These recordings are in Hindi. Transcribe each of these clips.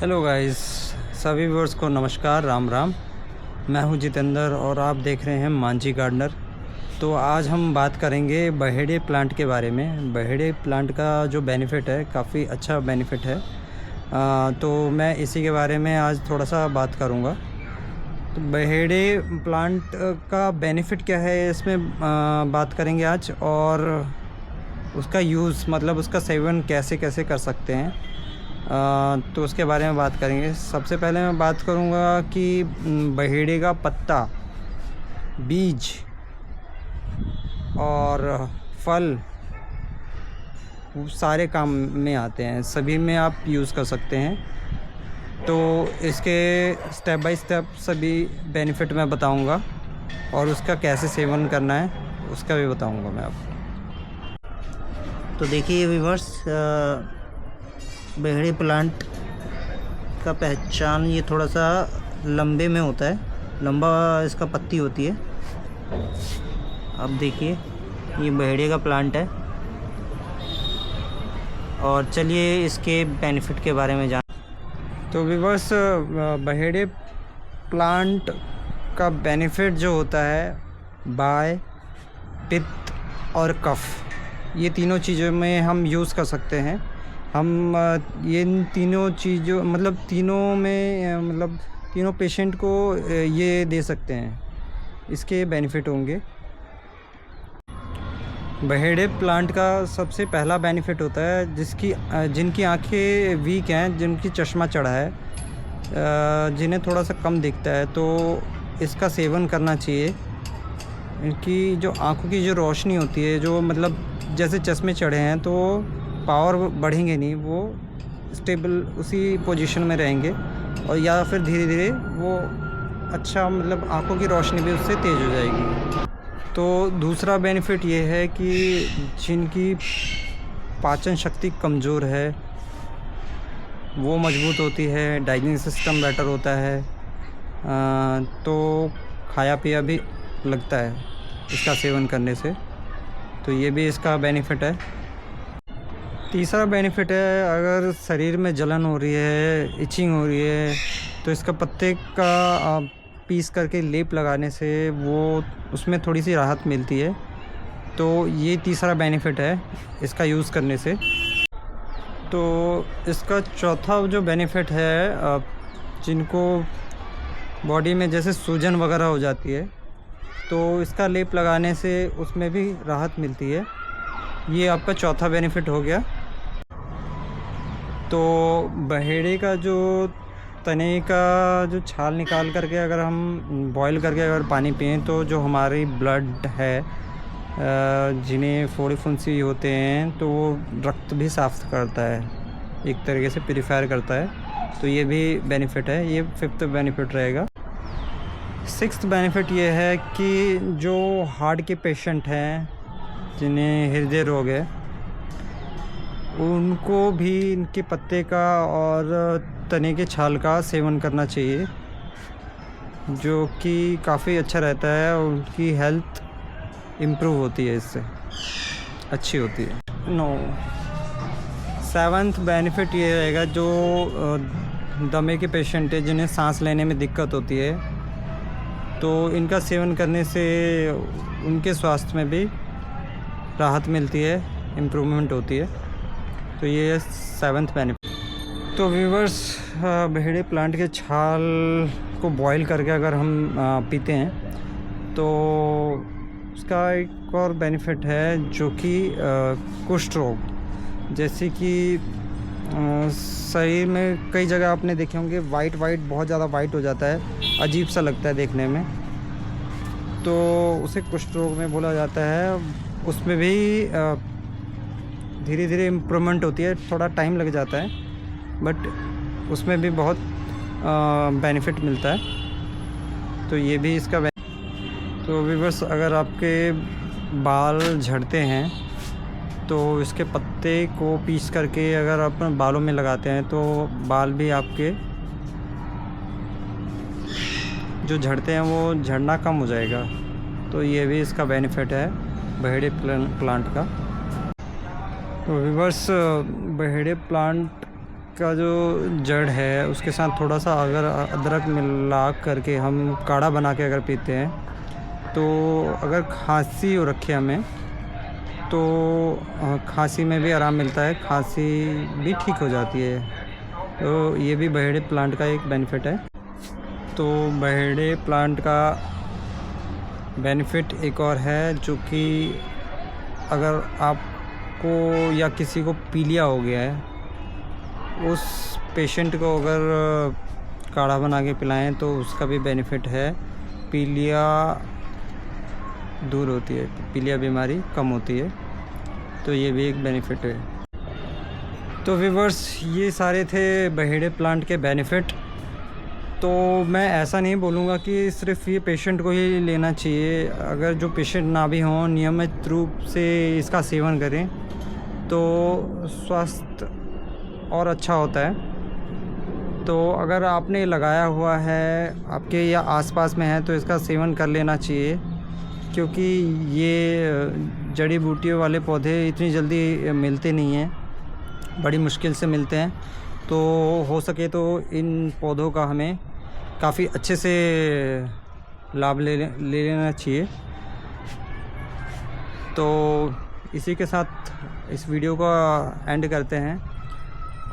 हेलो गाइस, सभी व्यूअर्स को नमस्कार, राम राम। मैं हूं जितेंद्र और आप देख रहे हैं मांझी गार्डनर। तो आज हम बात करेंगे बहेड़े प्लांट के बारे में। बहेड़े प्लांट का जो बेनिफिट है, काफ़ी अच्छा बेनिफिट है। तो मैं इसी के बारे में आज थोड़ा सा बात करूंगा। तो बहेड़े प्लांट का बेनिफिट क्या है, इसमें बात करेंगे आज। और उसका यूज़, मतलब उसका सेवन कैसे कैसे कर सकते हैं, तो उसके बारे में बात करेंगे। सबसे पहले मैं बात करूंगा कि बहेड़े का पत्ता, बीज और फल वो सारे काम में आते हैं, सभी में आप यूज़ कर सकते हैं। तो इसके स्टेप बाय स्टेप सभी बेनिफिट मैं बताऊंगा और उसका कैसे सेवन करना है उसका भी बताऊंगा मैं आपको। तो देखिए व्यूअर्स, बहेड़े प्लांट का पहचान ये थोड़ा सा लंबे में होता है, लंबा इसका पत्ती होती है। अब देखिए ये बहेड़े का प्लांट है और चलिए इसके बेनिफिट के बारे में जान। तो व्यूअर्स, बहेड़े प्लांट का बेनिफिट जो होता है, बाय, पित्त और कफ, ये तीनों चीज़ों में हम यूज़ कर सकते हैं। हम ये तीनों चीज़ों मतलब तीनों में मतलब तीनों पेशेंट को ये दे सकते हैं, इसके बेनिफिट होंगे। बहेड़े प्लांट का सबसे पहला बेनिफिट होता है जिनकी आंखें वीक हैं, जिनकी चश्मा चढ़ा है, जिन्हें थोड़ा सा कम दिखता है, तो इसका सेवन करना चाहिए। इनकी जो आंखों की जो रोशनी होती है, जो मतलब जैसे चश्मे चढ़े हैं तो पावर बढ़ेंगे नहीं, वो स्टेबल उसी पोजीशन में रहेंगे और या फिर धीरे धीरे वो अच्छा, मतलब आंखों की रोशनी भी उससे तेज़ हो जाएगी। तो दूसरा बेनिफिट ये है कि जिनकी पाचन शक्ति कमज़ोर है वो मजबूत होती है, डाइजेशन सिस्टम बेटर होता है, तो खाया पिया भी लगता है इसका सेवन करने से। तो ये भी इसका बेनिफिट है। तीसरा बेनिफिट है, अगर शरीर में जलन हो रही है, इचिंग हो रही है, तो इसका पत्ते का पीस करके लेप लगाने से वो उसमें थोड़ी सी राहत मिलती है। तो ये तीसरा बेनिफिट है इसका यूज़ करने से। तो इसका चौथा जो बेनिफिट है, जिनको बॉडी में जैसे सूजन वगैरह हो जाती है, तो इसका लेप लगाने से उसमें भी राहत मिलती है। ये आपका चौथा बेनिफिट हो गया। तो बहेड़े का जो तने का जो छाल निकाल करके अगर हम बॉईल करके अगर पानी पिएं, तो जो हमारी ब्लड है, जिन्हें फोड़े फुंसी होते हैं, तो वो रक्त भी साफ़ करता है, एक तरीके से प्यूरीफायर करता है। तो ये भी बेनिफिट है, ये फिफ्थ बेनिफिट रहेगा। सिक्स्थ बेनिफिट ये है कि जो हार्ट के पेशेंट हैं, जिन्हें हृदय रोग है, उनको भी इनके पत्ते का और तने के छाल का सेवन करना चाहिए, जो कि काफ़ी अच्छा रहता है और उनकी हेल्थ इम्प्रूव होती है, इससे अच्छी होती है। सेवंथ बेनिफिट ये रहेगा, जो दमे के पेशेंट है, जिन्हें सांस लेने में दिक्कत होती है, तो इनका सेवन करने से उनके स्वास्थ्य में भी राहत मिलती है, इम्प्रूवमेंट होती है। तो ये सेवंथ बेनिफिट। तो व्यूअर्स, बहेड़े प्लांट के छाल को बॉईल करके अगर हम पीते हैं, तो उसका एक और बेनिफिट है, जो कि कुष्ठ रोग, जैसे कि शरीर में कई जगह आपने देखे होंगे वाइट बहुत ज़्यादा वाइट हो जाता है, अजीब सा लगता है देखने में, तो उसे कुष्ठ रोग में बोला जाता है। उसमें भी धीरे धीरे इम्प्रूवमेंट होती है, थोड़ा टाइम लग जाता है, बट उसमें भी बहुत बेनिफिट मिलता है। तो ये भी इसका तो व्यूअर्स, अगर आपके बाल झड़ते हैं, तो इसके पत्ते को पीस करके अगर आप बालों में लगाते हैं, तो बाल भी आपके जो झड़ते हैं वो झड़ना कम हो जाएगा। तो ये भी इसका बेनिफिट है बहेड़े प्लांट का। तो व्यूअर्स, बहेड़े प्लांट का जो जड़ है उसके साथ थोड़ा सा अगर अदरक मिला करके हम काढ़ा बना के अगर पीते हैं, तो अगर खांसी हो रखी है हमें तो खांसी में भी आराम मिलता है, खांसी भी ठीक हो जाती है। तो ये भी बहेड़े प्लांट का एक बेनिफिट है। तो बहेड़े प्लांट का बेनिफिट एक और है, जो कि अगर आपको या किसी को पीलिया हो गया है, उस पेशेंट को अगर काढ़ा बना के पिलाएं तो उसका भी बेनिफिट है। पीलिया दूर होती है, पीलिया बीमारी कम होती है, तो ये भी एक बेनिफिट है। तो व्यूअर्स, ये सारे थे बहेड़े प्लांट के बेनिफिट। तो मैं ऐसा नहीं बोलूँगा कि सिर्फ ये पेशेंट को ही लेना चाहिए। अगर जो पेशेंट ना भी हों, नियमित रूप से इसका सेवन करें तो स्वास्थ्य और अच्छा होता है। तो अगर आपने लगाया हुआ है, आपके या आसपास में है, तो इसका सेवन कर लेना चाहिए, क्योंकि ये जड़ी बूटियों वाले पौधे इतनी जल्दी मिलते नहीं हैं, बड़ी मुश्किल से मिलते हैं। तो हो सके तो इन पौधों का हमें काफ़ी अच्छे से लाभ ले लेना चाहिए। तो इसी के साथ इस वीडियो का एंड करते हैं,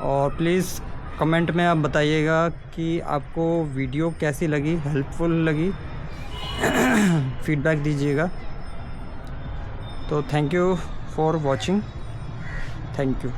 और प्लीज़ कमेंट में आप बताइएगा कि आपको वीडियो कैसी लगी, हेल्पफुल लगी, फीडबैक दीजिएगा। तो thank you for watching, thank you.